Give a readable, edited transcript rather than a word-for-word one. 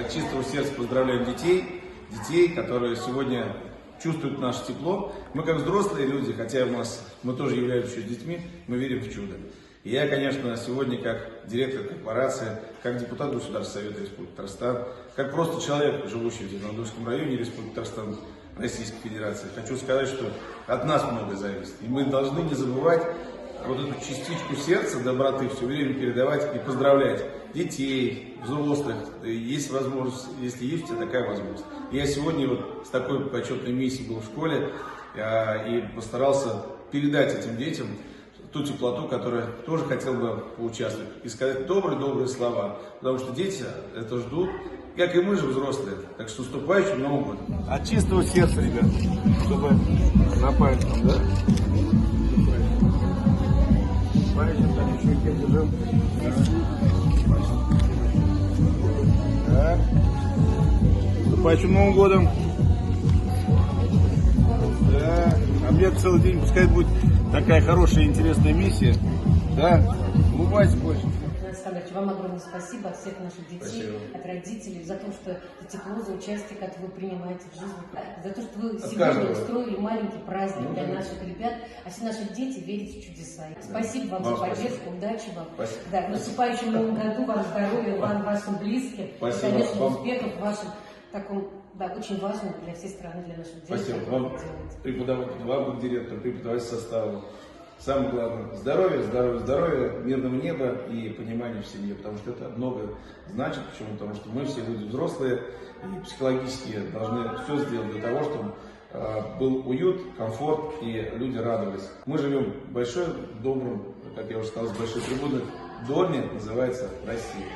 от чистого сердца поздравляем детей, которые сегодня чувствуют наше тепло. Мы как взрослые люди, хотя мы тоже являемся детьми, мы верим в чудо. И я, конечно, сегодня как директор корпорации, как депутат Государственного совета Республики Татарстан, как просто человек, живущий в Зеленодольском районе Республики Татарстан, Российской Федерации, хочу сказать, что от нас многое зависит. И мы должны не забывать вот эту частичку сердца, доброты все время передавать и поздравлять детей, взрослых. Есть возможность, если есть у тебя такая возможность. Я сегодня вот с такой почетной миссией был в школе и постарался передать этим детям ту теплоту, которую тоже хотел бы поучаствовать. И сказать добрые слова. Потому что дети это ждут, как и мы же взрослые. Так что с наступающим Новым годом. От чистого сердца, ребят, чтобы на память нам, да? Пальчик там еще держим. Так. С наступающим Новым годом. Да. А мне целый день, пускай будет такая хорошая, интересная миссия. Да? Улыбайся больше. Александр, вам огромное спасибо от всех наших детей, Спасибо. от родителей, за то, что за тепло, за участие, которое вы принимаете в жизни, за то, что вы От сегодня каждого. устроили маленький праздник для наших ребят, а все наши дети верят в чудеса. Спасибо вам за поддержку, удачи вам. Спасибо. Да, в наступающем новом году вам здоровья, вам, вашим близким, Спасибо. и, конечно, Вам. успехов в вашем таком, да, очень важном для всей страны, для наших детей. Спасибо вам, преподаватель, вам, директор, преподаватель состава. Самое главное, здоровья, мирного неба и понимания в семье, потому что это много значит. Почему? Потому что мы все люди взрослые и психологически должны все сделать для того, чтобы был уют, комфорт и люди радовались. Мы живем в большой, добром, как я уже сказал, с большой трибуны, доме, называется Россия.